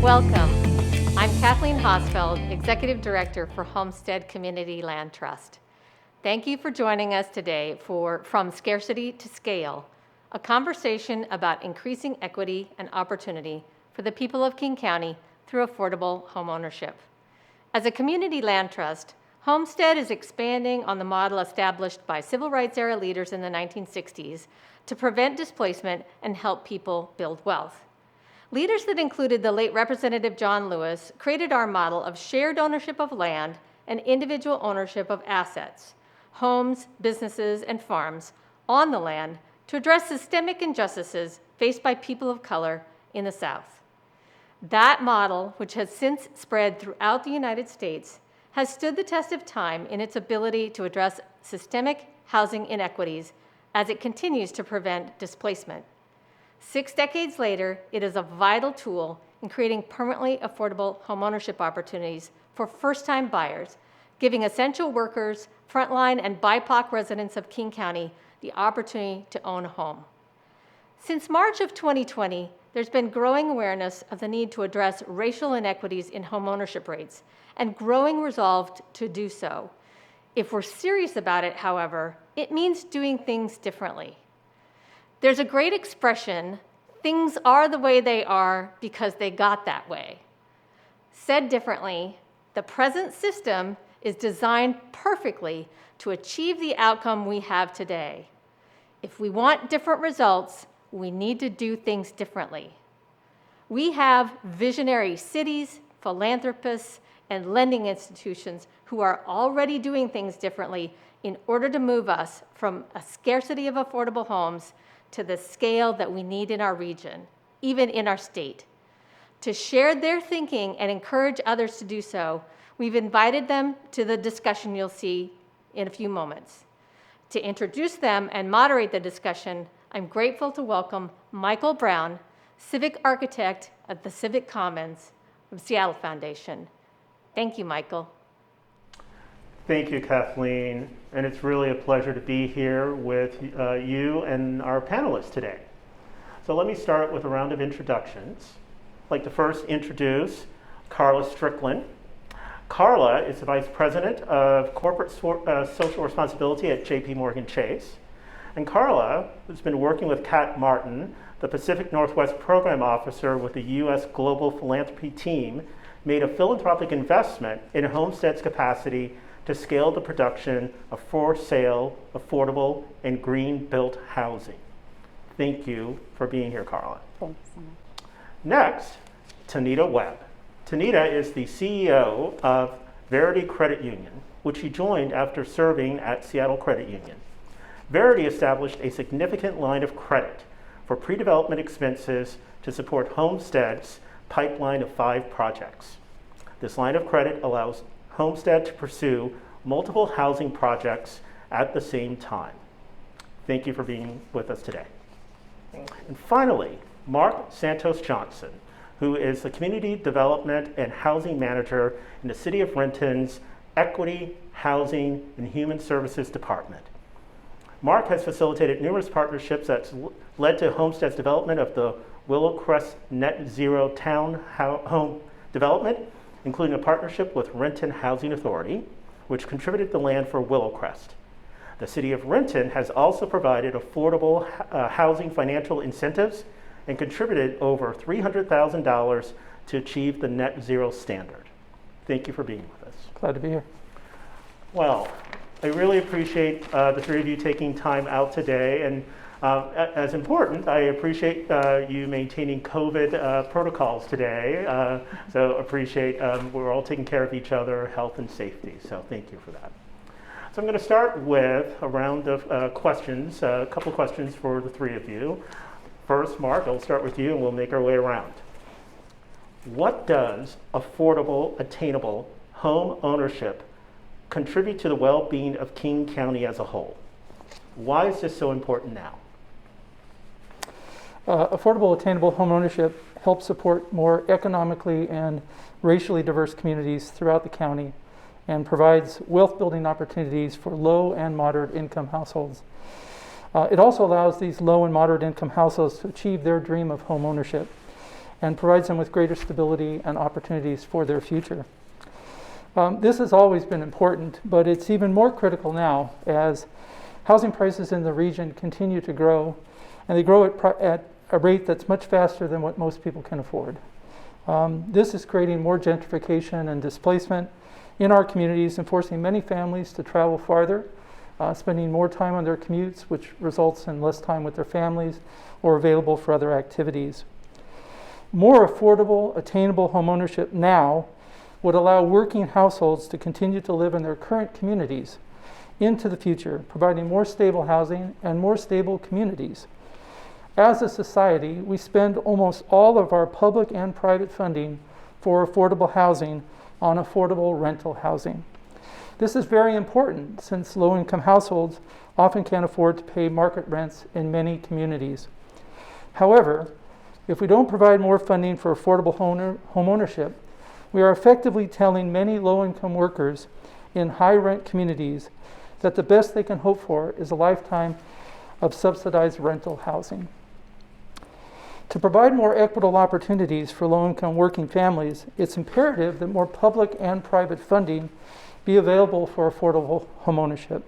Welcome. I'm Kathleen Hosfeld, Executive Director for Homestead Community Land Trust. Thank you for joining us today for From Scarcity to Scale, a conversation about increasing equity and opportunity for the people of King County through affordable homeownership. As a community land trust, Homestead is expanding on the model established by civil rights era leaders in the 1960s to prevent displacement and help people build wealth. Leaders that included the late Representative John Lewis created our model of shared ownership of land and individual ownership of assets, homes, businesses, and farms on the land to address systemic injustices faced by people of color in the South. That model, which has since spread throughout the United States, has stood the test of time in its ability to address systemic housing inequities as it continues to prevent displacement. 6 decades later, it is a vital tool in creating permanently affordable homeownership opportunities for first-time buyers, giving essential workers, frontline, and BIPOC residents of King County the opportunity to own a home. Since March of 2020, there's been growing awareness of the need to address racial inequities in homeownership rates and growing resolve to do so. If we're serious about it, however, it means doing things differently. There's a great expression, things are the way they are because they got that way. Said differently, the present system is designed perfectly to achieve the outcome we have today. If we want different results, we need to do things differently. We have visionary cities, philanthropists, and lending institutions who are already doing things differently in order to move us from a scarcity of affordable homes to the scale that we need in our region, even in our state. To share their thinking and encourage others to do so, we've invited them to the discussion you'll see in a few moments. To introduce them and moderate the discussion, I'm grateful to welcome Michael Brown, Civic Architect at the Civic Commons of Seattle Foundation. Thank you, Michael. Thank you, Kathleen, and it's really a pleasure to be here with you and our panelists today. So let me start with a round of introductions. I'd like to first introduce Carla Strickland. Carla is the Vice President of Corporate Social Responsibility at JPMorgan Chase. And Carla has been working with Kat Martin, the Pacific Northwest Program Officer with the U.S. Global Philanthropy Team, made a philanthropic investment in Homestead's capacity to scale the production of for-sale, affordable, and green-built housing. Thank you for being here, Carla. Thanks so much. Next, Tonita Webb. Tonita is the CEO of Verity Credit Union, which she joined after serving at Seattle Credit Union. Verity established a significant line of credit for pre-development expenses to support Homestead's pipeline of 5 projects. This line of credit allows Homestead to pursue multiple housing projects at the same time. Thank you for being with us today. And finally, Mark Santos-Johnson, who is the Community Development and Housing Manager in the City of Renton's Equity, Housing, and Human Services Department. Mark has facilitated numerous partnerships that's led to Homestead's development of the Willow Crest Net Zero Town Home Development, including a partnership with Renton Housing Authority, which contributed the land for Willow Crest. The City of Renton has also provided affordable housing financial incentives and contributed over $300,000 to achieve the net zero standard. Thank you for being with us. Glad to be here. Well, I really appreciate the 3 of you taking time out today, and as important, I appreciate you maintaining COVID protocols today. So appreciate we're all taking care of each other, health and safety. So thank you for that. So I'm going to start with a round of questions, a couple of questions for the 3 of you. First, Mark, I'll start with you and we'll make our way around. What does affordable, attainable home ownership contribute to the well-being of King County as a whole? Why is this so important now? Affordable, attainable home ownership helps support more economically and racially diverse communities throughout the county and provides wealth-building opportunities for low and moderate income households. It also allows these low and moderate income households to achieve their dream of home ownership. and provides them with greater stability and opportunities for their future. This has always been important, but it's even more critical now as housing prices in the region continue to grow, and they grow at a rate that's much faster than what most people can afford. This is creating more gentrification and displacement in our communities and forcing many families to travel farther, spending more time on their commutes, which results in less time with their families or available for other activities. More affordable, attainable homeownership now would allow working households to continue to live in their current communities into the future, providing more stable housing and more stable communities. As a society, we spend almost all of our public and private funding for affordable housing on affordable rental housing. This is very important since low-income households often can't afford to pay market rents in many communities. However, if we don't provide more funding for affordable homeownership, we are effectively telling many low-income workers in high-rent communities that the best they can hope for is a lifetime of subsidized rental housing. To provide more equitable opportunities for low-income working families, it's imperative that more public and private funding be available for affordable homeownership,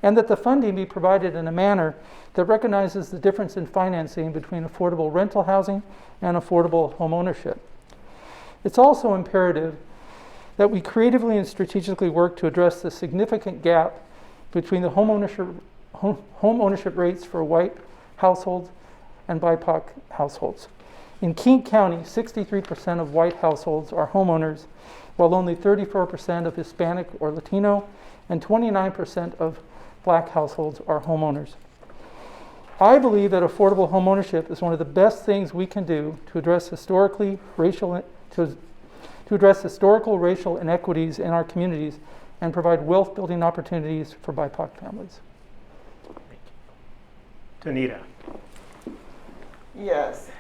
and that the funding be provided in a manner that recognizes the difference in financing between affordable rental housing and affordable homeownership. It's also imperative that we creatively and strategically work to address the significant gap between the home ownership rates for white households and BIPOC households. In King County, 63% of white households are homeowners, while only 34% of Hispanic or Latino and 29% of Black households are homeowners. I believe that affordable homeownership is one of the best things we can do to address historical racial inequities in our communities and provide wealth-building opportunities for BIPOC families. Tonita. Yes.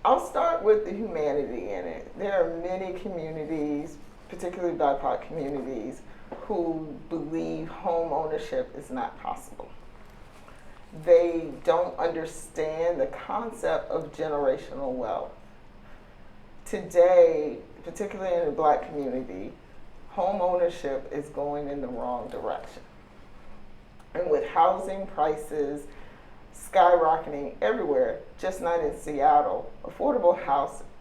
I'll start with the humanity in it. There are many communities, particularly BIPOC communities, who believe home ownership is not possible. They don't understand the concept of generational wealth. Today, particularly in the Black community, home ownership is going in the wrong direction. And with housing prices skyrocketing everywhere, just not in Seattle, affordable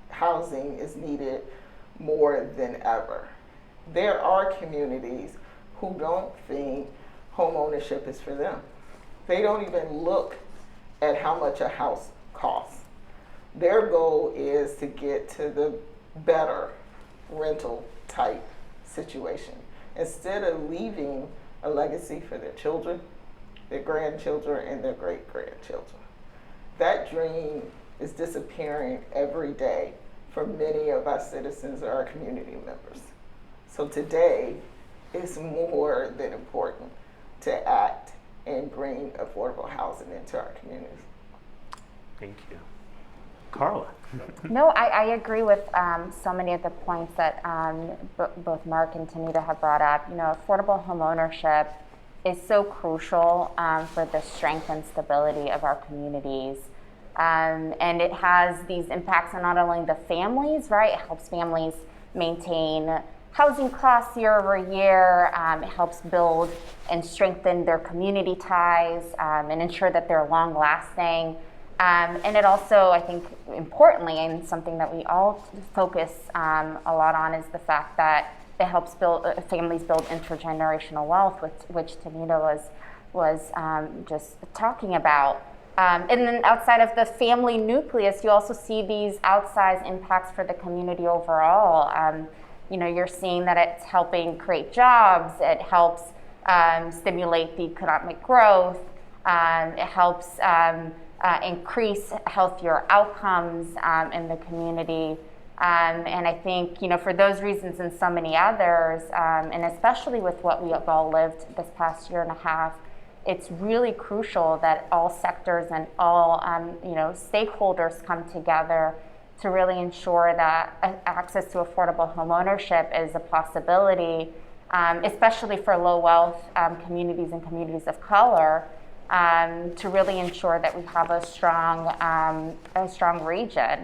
housing is needed more than ever. There are communities who don't think home ownership is for them. They don't even look at how much a house costs. Their goal is to get to the better rental type situation instead of leaving a legacy for their children, their grandchildren, and their great-grandchildren. That dream is disappearing every day for many of our citizens or our community members. So today, it's more than important to act and bring affordable housing into our communities. Thank you. Carla. No, I agree with so many of the points that both Mark and Tonita have brought up. You know, affordable home ownership is so crucial for the strength and stability of our communities. And it has these impacts on not only the families, right? It helps families maintain housing costs year over year. It helps build and strengthen their community ties and ensure that they're long lasting. And it also, I think, importantly, and something that we all focus a lot on is the fact that it helps families build intergenerational wealth, which Tonita was just talking about. And then outside of the family nucleus, you also see these outsized impacts for the community overall. You know, you're seeing that it's helping create jobs. It helps stimulate the economic growth. It helps increase healthier outcomes in the community. And I think, you know, for those reasons and so many others, and especially with what we have all lived this past year and a half, it's really crucial that all sectors and all, you know, stakeholders come together to really ensure that access to affordable home ownership is a possibility, especially for low wealth communities and communities of color. to really ensure that we have a strong region,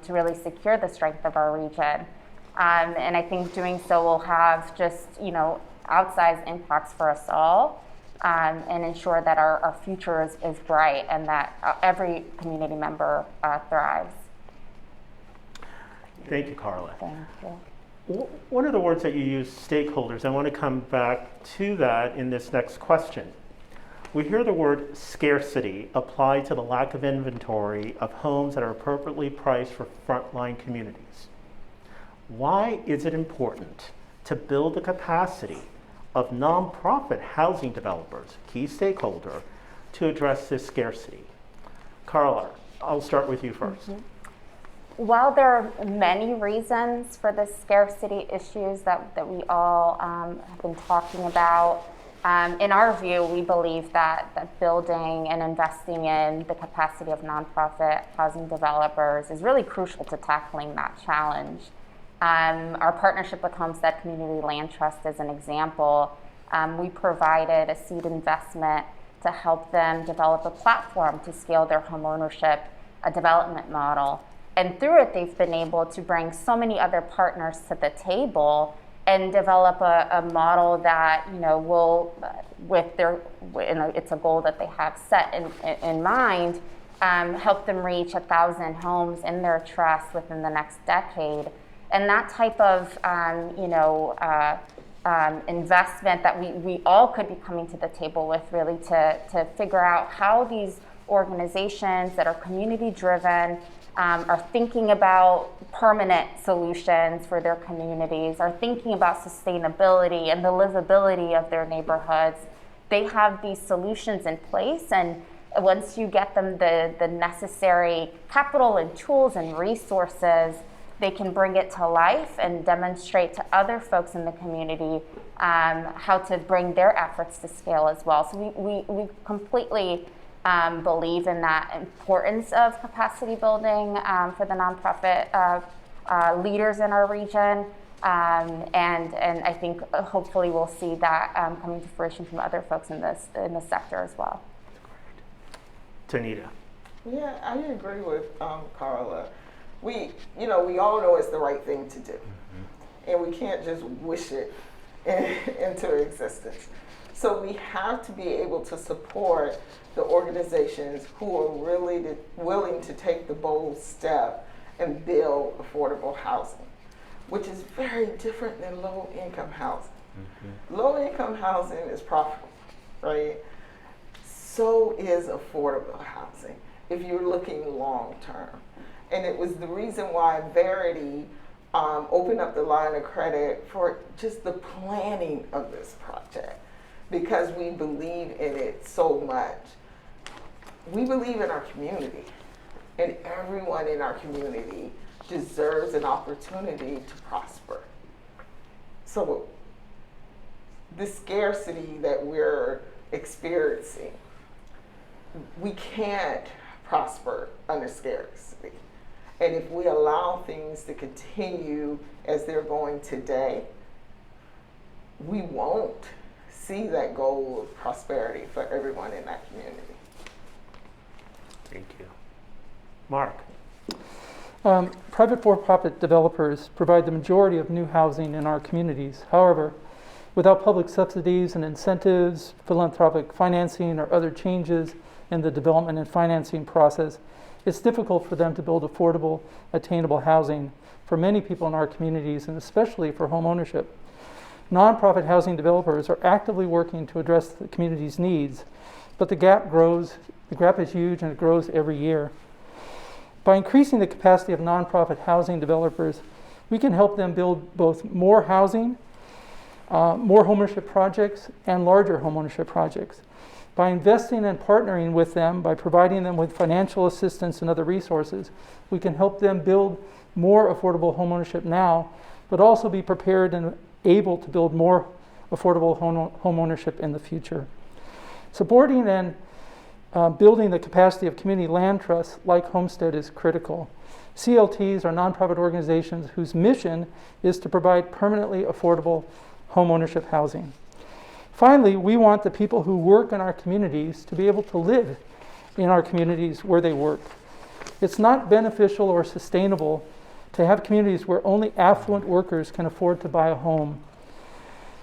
to really secure the strength of our region. And I think doing so will have just, outsized impacts for us all, and ensure that our future is bright and that every community member thrives. Thank you, Carla. Thank you. One of the words that you use, stakeholders, I want to come back to that in this next question. We hear the word scarcity applied to the lack of inventory of homes that are appropriately priced for frontline communities. Why is it important to build the capacity of nonprofit housing developers, key stakeholder, to address this scarcity? Carla, I'll start with you first. Mm-hmm. While there are many reasons for the scarcity issues that we all have been talking about, in our view, we believe that building and investing in the capacity of nonprofit housing developers is really crucial to tackling that challenge. Our partnership with Homestead Community Land Trust is an example. We provided a seed investment to help them develop a platform to scale their homeownership development model. And through it, they've been able to bring so many other partners to the table and develop a model that, will, it's a goal that they have set in mind, help them reach 1,000 homes in their trust within the next decade. And that type of, investment that we all could be coming to the table with, really to figure out how these organizations that are community driven are thinking about permanent solutions for their communities, are thinking about sustainability and the livability of their neighborhoods. They have these solutions in place, and once you get them the necessary capital and tools and resources, they can bring it to life and demonstrate to other folks in the community how to bring their efforts to scale as well. So we completely believe in that importance of capacity building for the nonprofit leaders in our region, and I think hopefully we'll see that coming to fruition from other folks in the sector as well. Tonita. Yeah, I agree with Carla. We all know it's the right thing to do, and we can't just wish it into existence. So we have to be able to support the organizations who are really willing to take the bold step and build affordable housing, which is very different than low-income housing. Mm-hmm. Low-income housing is profitable, right? So is affordable housing if you're looking long-term. And it was the reason why Verity opened up the line of credit for just the planning of this project, because we believe in it so much. We believe in our community, and everyone in our community deserves an opportunity to prosper. So the scarcity that we're experiencing, we can't prosper under scarcity. And if we allow things to continue as they're going today, we won't see that goal of prosperity for everyone in that community. Thank you. Mark. Private for-profit developers provide the majority of new housing in our communities. However, without public subsidies and incentives, philanthropic financing, or other changes in the development and financing process, it's difficult for them to build affordable, attainable housing for many people in our communities, and especially for home ownership. Nonprofit housing developers are actively working to address the community's needs, but the gap grows. The gap is huge, and it grows every year. By increasing the capacity of nonprofit housing developers, we can help them build both more housing, more homeownership projects, and larger homeownership projects. By investing and partnering with them, by providing them with financial assistance and other resources, we can help them build more affordable homeownership now, but also be prepared and able to build more affordable homeownership in the future. Supporting and building the capacity of community land trusts like Homestead is critical. CLTs are nonprofit organizations whose mission is to provide permanently affordable homeownership housing. Finally, we want the people who work in our communities to be able to live in our communities where they work. It's not beneficial or sustainable to have communities where only affluent workers can afford to buy a home.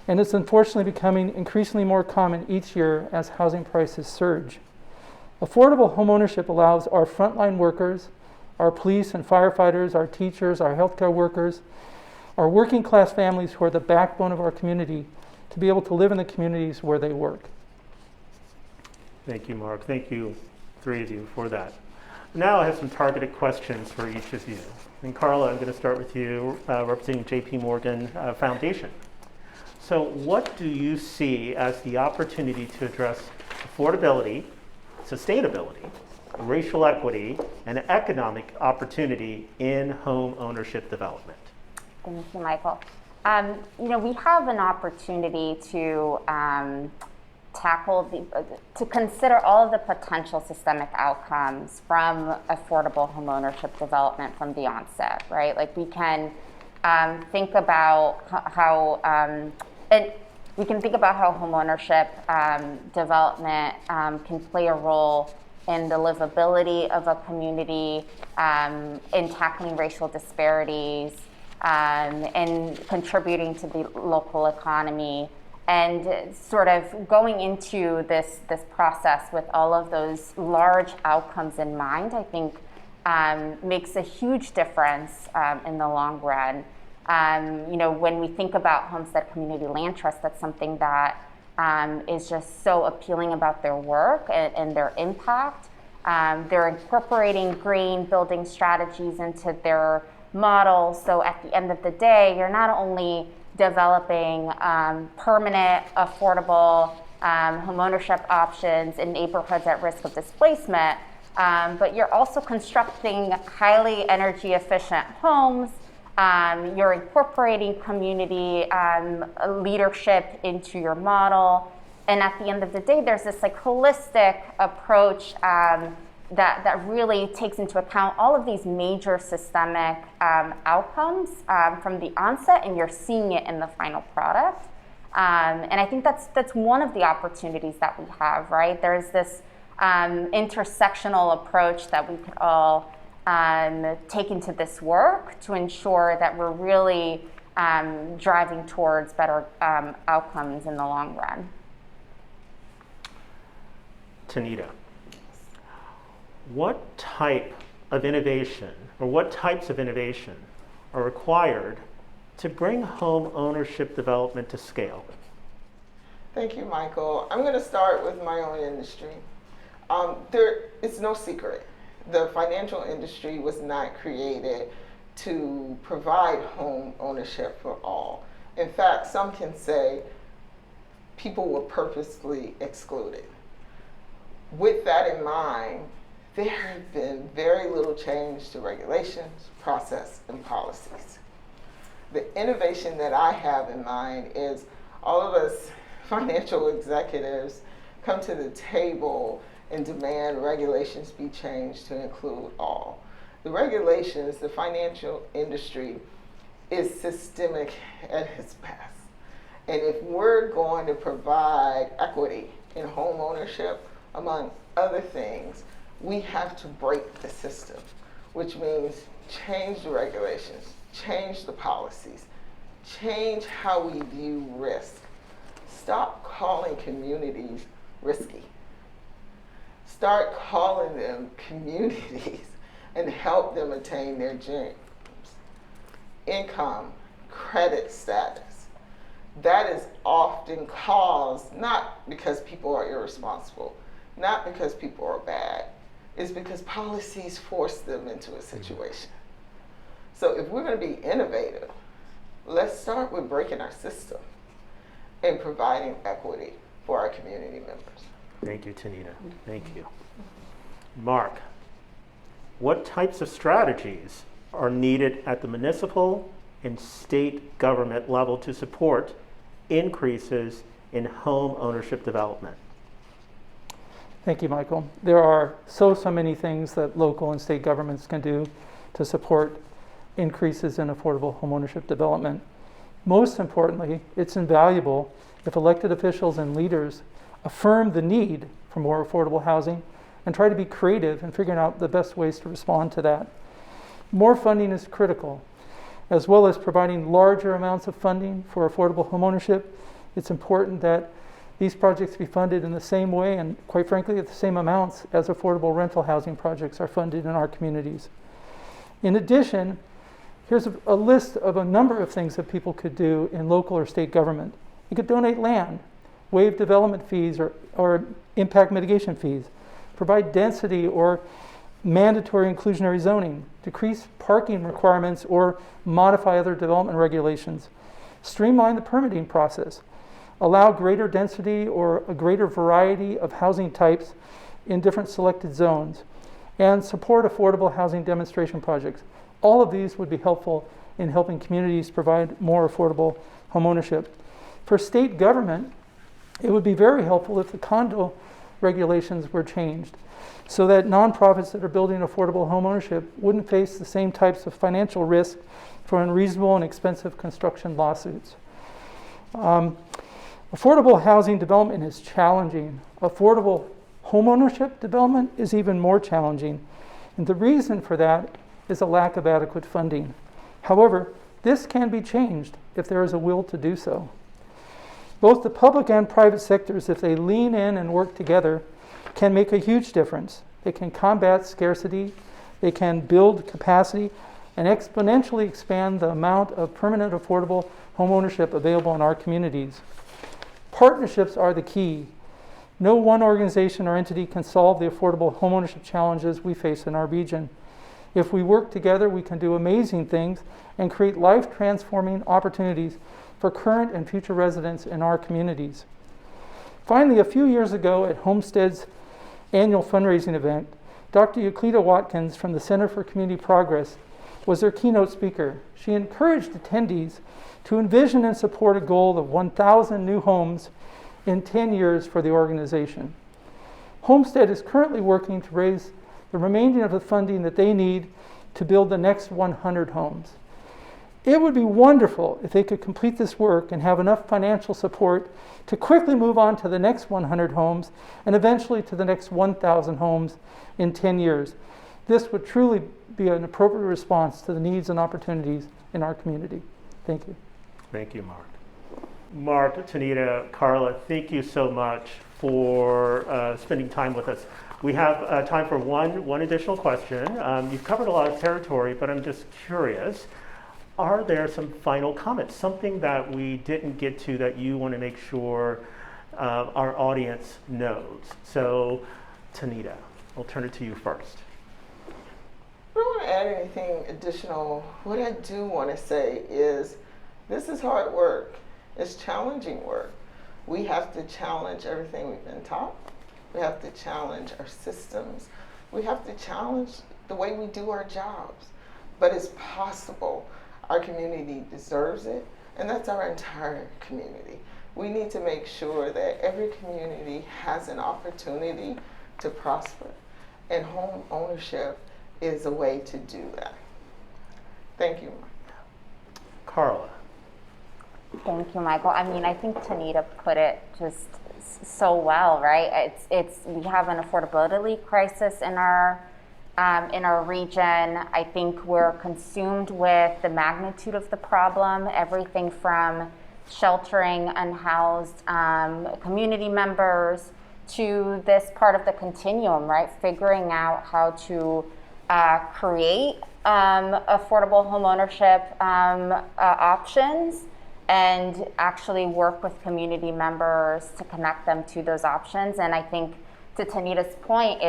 And it's unfortunately becoming increasingly more common each year as housing prices surge. Affordable homeownership allows our frontline workers, our police and firefighters, our teachers, our healthcare workers, our working class families who are the backbone of our community to be able to live in the communities where they work. Thank you, Mark. Thank you, three of you, for that. Now I have some targeted questions for each of you. And Carla, I'm going to start with you, representing JP Morgan Foundation. So what do you see as the opportunity to address affordability, sustainability, racial equity, and economic opportunity in home ownership development? Thank you, Michael. We have an opportunity to to consider all of the potential systemic outcomes from affordable homeownership development from the onset, right? Like we can think about how homeownership development can play a role in the livability of a community, in tackling racial disparities, and contributing to the local economy. And sort of going into this process with all of those large outcomes in mind, I think makes a huge difference in the long run. When we think about Homestead Community Land Trust, that's something that is just so appealing about their work and their impact. They're incorporating green building strategies into their model. So at the end of the day, you're not only developing permanent, affordable homeownership options in neighborhoods at risk of displacement, but you're also constructing highly energy efficient homes. You're incorporating community leadership into your model. And at the end of the day, there's this like holistic approach that really takes into account all of these major systemic outcomes from the onset, and you're seeing it in the final product. And I think that's one of the opportunities that we have, right? There's this intersectional approach that we could all take into this work to ensure that we're really driving towards better outcomes in the long run. Tonita, what type of innovation or what types of innovation are required to bring home ownership development to scale? Thank you, Michael. I'm going to start with my own industry. It's no secret. The financial industry was not created to provide home ownership for all. In fact, some can say people were purposely excluded. With that in mind, there have been very little change to regulations, process, and policies. The innovation that I have in mind is all of us financial executives come to the table and demand regulations be changed to include all. The regulations, the financial industry is systemic at its best. And if we're going to provide equity in home ownership, among other things, we have to break the system, which means change the regulations, change the policies, change how we view risk. Stop calling communities risky. Start calling them communities and help them attain their dreams. Income, credit status. That is often caused not because people are irresponsible, not because people are bad, it's because policies force them into a situation. So if we're going to be innovative, let's start with breaking our system and providing equity for our community members. Thank you, Tonita. Thank you. Mark, what types of strategies are needed at the municipal and state government level to support increases in home ownership development? Thank you, Michael. There are so many things that local and state governments can do to support increases in affordable homeownership development. Most importantly, it's invaluable if elected officials and leaders affirm the need for more affordable housing and try to be creative in figuring out the best ways to respond to that. More funding is critical. As well as providing larger amounts of funding for affordable homeownership, it's important that these projects be funded in the same way and, quite frankly, at the same amounts as affordable rental housing projects are funded in our communities. In addition, here's a list of a number of things that people could do in local or state government. You could donate land, waive development fees or impact mitigation fees, provide density or mandatory inclusionary zoning, decrease parking requirements or modify other development regulations, streamline the permitting process, allow greater density or a greater variety of housing types in different selected zones, and support affordable housing demonstration projects. All of these would be helpful in helping communities provide more affordable homeownership. For state government, it would be very helpful if the condo regulations were changed so that nonprofits that are building affordable homeownership wouldn't face the same types of financial risk for unreasonable and expensive construction lawsuits. Affordable housing development is challenging. Affordable homeownership development is even more challenging. And the reason for that is a lack of adequate funding. However, this can be changed if there is a will to do so. Both the public and private sectors, if they lean in and work together, can make a huge difference. They can combat scarcity, they can build capacity, and exponentially expand the amount of permanent affordable homeownership available in our communities. Partnerships are the key. No one organization or entity can solve the affordable homeownership challenges we face in our region. If we work together, we can do amazing things and create life-transforming opportunities for current and future residents in our communities. Finally, a few years ago at Homestead's annual fundraising event, Dr. Euclida Watkins from the Center for Community Progress was their keynote speaker. She encouraged attendees to envision and support a goal of 1,000 new homes in 10 years for the organization. Homestead is currently working to raise the remaining of the funding that they need to build the next 100 homes. It would be wonderful if they could complete this work and have enough financial support to quickly move on to the next 100 homes and eventually to the next 1,000 homes in 10 years. This would truly be an appropriate response to the needs and opportunities in our community. Thank you. Thank you, Mark. Mark, Tonita, Carla, thank you so much for spending time with us. We have time for one additional question. You've covered a lot of territory, but I'm just curious. Are there some final comments, something that we didn't get to that you want to make sure our audience knows? So, Tonita, I'll turn it to you first. I don't want to add anything additional. What I do want to say is this is hard work. It's challenging work. We have to challenge everything we've been taught. We have to challenge our systems. We have to challenge the way we do our jobs. But it's possible. Our community deserves it, and that's our entire community. We need to make sure that every community has an opportunity to prosper, and home ownership is a way to do that. Thank you. Carla. Thank you, Michael. I mean, I think Tonita put it just so well, right? It's we have an affordability crisis in our region. I think we're consumed with the magnitude of the problem, everything from sheltering unhoused community members to this part of the continuum, right? Figuring out how to create affordable homeownership options and actually work with community members to connect them to those options. And I think to Tonita's point,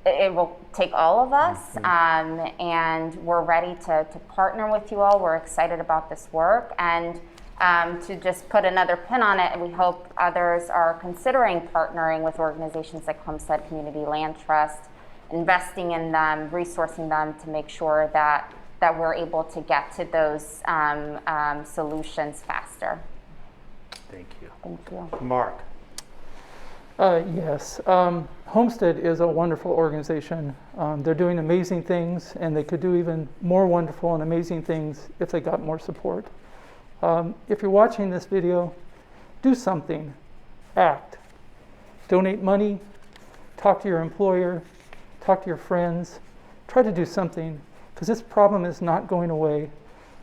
it will take all of us, and we're ready to partner with you all. We're excited about this work, and to just put another pin on it, we hope others are considering partnering with organizations like Homestead Community Land Trust, investing in them, resourcing them to make sure that we're able to get to those solutions faster. Thank you. Thank you. Mark. Yes, Homestead is a wonderful organization. They're doing amazing things, and they could do even more wonderful and amazing things if they got more support. If you're watching this video, do something, act. Donate money, talk to your employer, talk to your friends, try to do something, because this problem is not going away.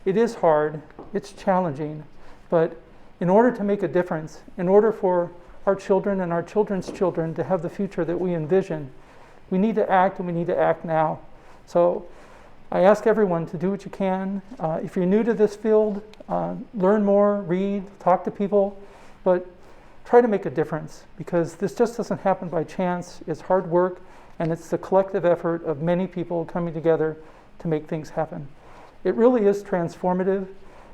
It is hard, it's challenging, but in order to make a difference, in order for our children and our children's children to have the future that we envision, we need to act, and we need to act now. So I ask everyone to do what you can. If you're new to this field, learn more, read, talk to people, but try to make a difference, because this just doesn't happen by chance. It's hard work, and it's the collective effort of many people coming together to make things happen. It really is transformative.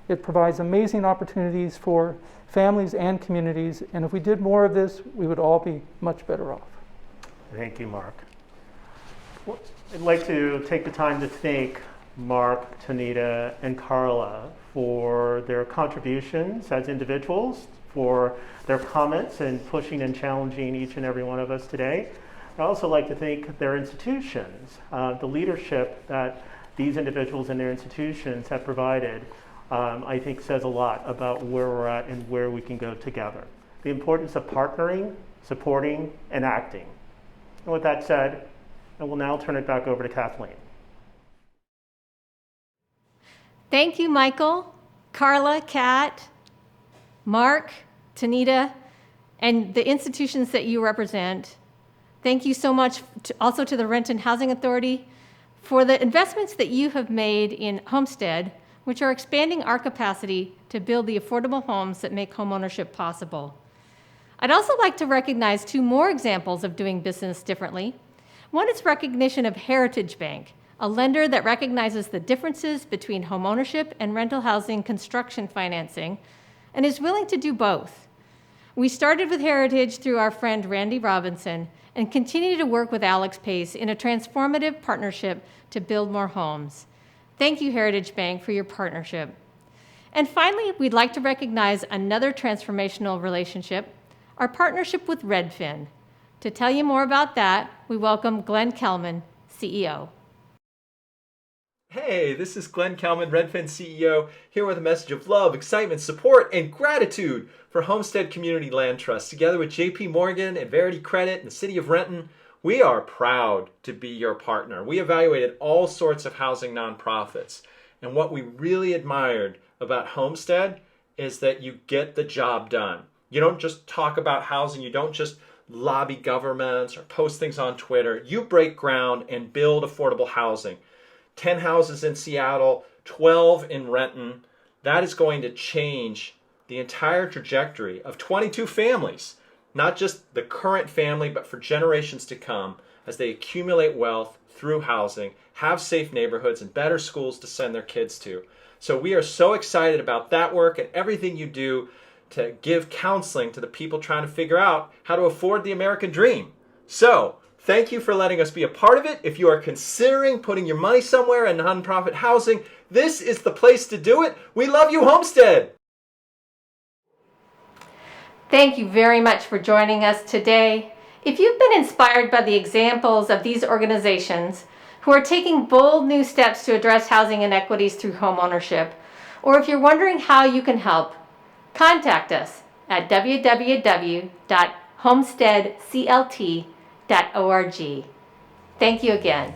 It provides amazing opportunities for families and communities, and if we did more of this, we would all be much better off. Thank you, Mark. Well, I'd like to take the time to thank Mark, Tonita, and Carla for their contributions as individuals, for their comments and pushing and challenging each and every one of us today. I'd also like to thank their institutions, the leadership that these individuals and their institutions have provided, I think says a lot about where we're at and where we can go together. The importance of partnering, supporting, and acting. And with that said, I will now turn it back over to Kathleen. Thank you, Michael, Carla, Kat, Mark, Tonita, and the institutions that you represent. Thank you so much also to the Renton Housing Authority for the investments that you have made in Homestead, which are expanding our capacity to build the affordable homes that make homeownership possible. I'd also like to recognize two more examples of doing business differently. One is recognition of Heritage Bank, a lender that recognizes the differences between homeownership and rental housing construction financing and is willing to do both. We started with Heritage through our friend Randy Robinson and continue to work with Alex Pace in a transformative partnership to build more homes. Thank you, Heritage Bank, for your partnership. And finally, we'd like to recognize another transformational relationship, our partnership with Redfin. To tell you more about that, we welcome Glenn Kelmann, CEO. Hey, this is Glenn Kelmann, Redfin CEO, here with a message of love, excitement, support, and gratitude for Homestead Community Land Trust. Together with JP Morgan and Verity Credit and the City of Renton, we are proud to be your partner. We evaluated all sorts of housing nonprofits, and what we really admired about Homestead is that you get the job done. You don't just talk about housing, you don't just lobby governments or post things on Twitter. You break ground and build affordable housing. 10 houses in Seattle, 12 in Renton. That is going to change the entire trajectory of 22 families, not just the current family, but for generations to come as they accumulate wealth through housing, have safe neighborhoods and better schools to send their kids to. So we are so excited about that work and everything you do to give counseling to the people trying to figure out how to afford the American dream. So thank you for letting us be a part of it. If you are considering putting your money somewhere in nonprofit housing, this is the place to do it. We love you, Homestead. Thank you very much for joining us today. If you've been inspired by the examples of these organizations who are taking bold new steps to address housing inequities through homeownership, or if you're wondering how you can help, contact us at www.homesteadclt.org. Thank you again.